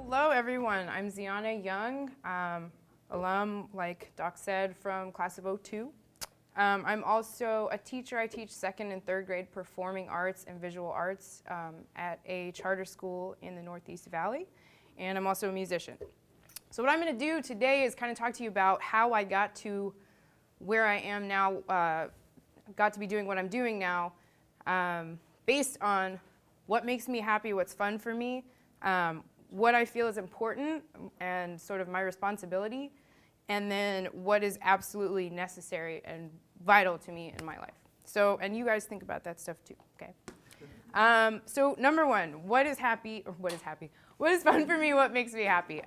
Hello, everyone. I'm Zeahna Young, alum, like Doc said, from class of '02. I'm also a teacher. I teach second and third grade performing arts and visual arts at a charter school in the Northeast Valley, and I'm also a musician. So what I'm going to do today is kind of talk to you about how I got to where I am now, got to be doing what I'm doing now, based on what makes me happy, what's fun for me, what I feel is important and sort of my responsibility, and then what is absolutely necessary and vital to me in my life. So, and you guys think about that stuff too, okay? So number one, what is fun for me, what makes me happy?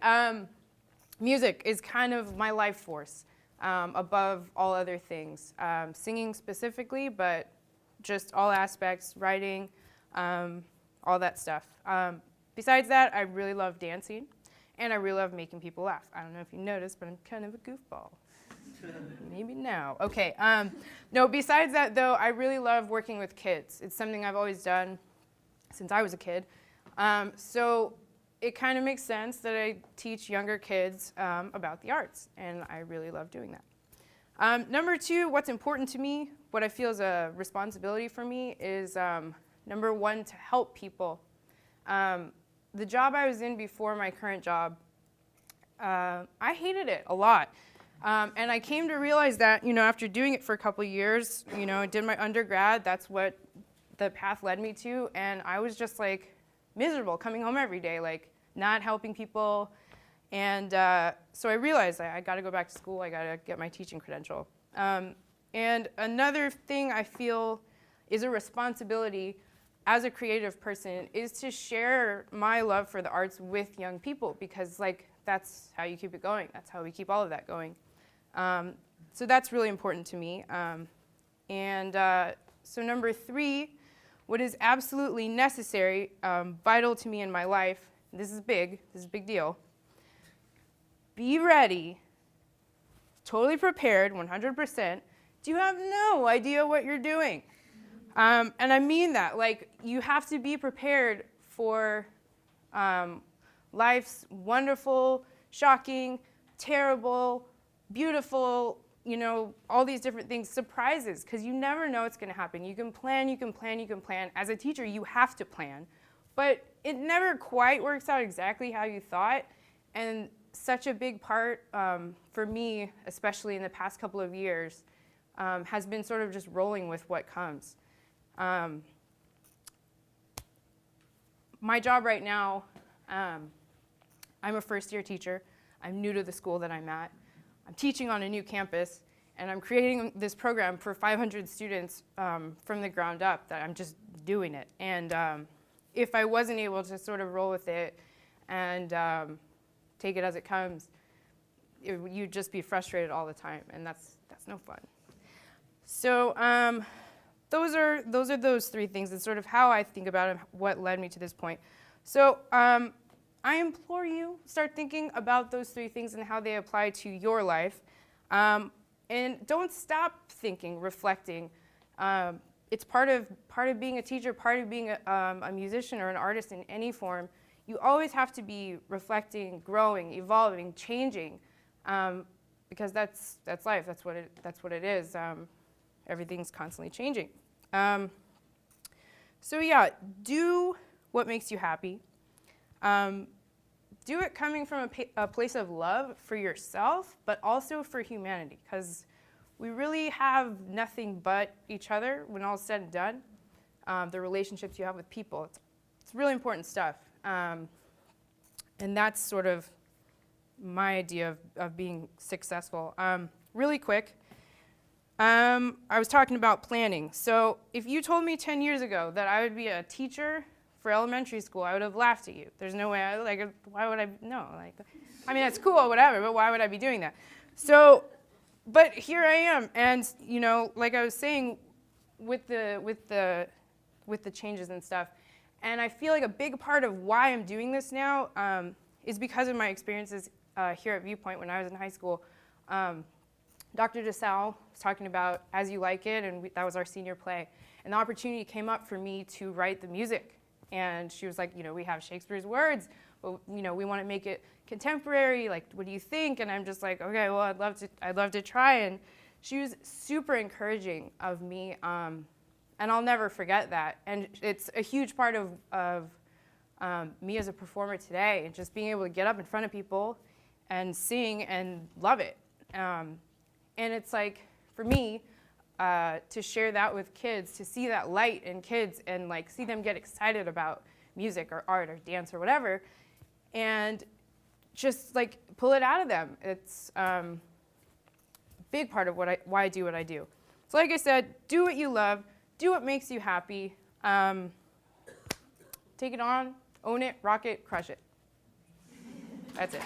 Music is kind of my life force, above all other things. Singing specifically, but just all aspects, writing, all that stuff. Besides that, I really love dancing, and I really love making people laugh. I don't know if you noticed, but I'm kind of a goofball. Maybe now. Okay. No, besides that, though, I really love working with kids. It's something I've always done since I was a kid. So it kind of makes sense that I teach younger kids about the arts, and I really love doing that. Number two, what's important to me, what I feel is a responsibility for me is, number one, to help people. The job I was in before my current job, I hated it a lot. And I came to realize that, after doing it for a couple of years, I did my undergrad, that's what the path led me to, and I was just like miserable coming home every day, like not helping people. And so I realized I got to go back to school, I got to get my teaching credential. And another thing I feel is a responsibility as a creative person is to share my love for the arts with young people, because that's how you keep it going. That's how we keep all of that going. So that's really important to me. So number three, what is absolutely necessary, vital to me in my life, this is a big deal. Be ready, totally prepared, 100%. You have no idea what you're doing. And I mean that, you have to be prepared for life's wonderful, shocking, terrible, beautiful, all these different things, surprises, because you never know what's going to happen. You can plan, you can plan, you can plan. As a teacher, you have to plan. But it never quite works out exactly how you thought. And such a big part for me, especially in the past couple of years, has been sort of just rolling with what comes. My job right now, I'm a first-year teacher. I'm new to the school that I'm at. I'm teaching on a new campus, and I'm creating this program for 500 students from the ground up that I'm just doing it. And if I wasn't able to sort of roll with it and take it as it comes, you'd just be frustrated all the time, and that's no fun. So those are those three things. It's sort of how I think about it, what led me to this point. So I implore you, start thinking about those three things and how they apply to your life. And don't stop thinking, reflecting. It's part of being a teacher, part of being a musician or an artist in any form. You always have to be reflecting, growing, evolving, changing, because that's life. That's what it is. Everything's constantly changing. So yeah, do what makes you happy. Do it coming from a place of love for yourself, but also for humanity, because we really have nothing but each other when all is said and done. The relationships you have with people, it's really important stuff. And that's sort of my idea of being successful. Really quick, I was talking about planning. So if you told me 10 years ago that I would be a teacher for elementary school, I would have laughed at you. There's no way, why would I, no, I mean, that's cool, whatever, but why would I be doing that? So, but here I am, and, like I was saying, with the changes and stuff, and I feel like a big part of why I'm doing this now is because of my experiences here at Viewpoint when I was in high school. Dr. DeSalle was talking about As You Like It, and that was our senior play. And the opportunity came up for me to write the music. And she was like, we have Shakespeare's words, well, you know, we want to make it contemporary. Like, what do you think? And I'm just like, okay, well, I'd love to try. And she was super encouraging of me, and I'll never forget that. And it's a huge part of me as a performer today, and just being able to get up in front of people and sing and love it. And it's like, for me, to share that with kids, to see that light in kids and like see them get excited about music or art or dance or whatever, and just like pull it out of them. It's a big part of why I do what I do. So like I said, do what you love, do what makes you happy, take it on, own it, rock it, crush it. That's it.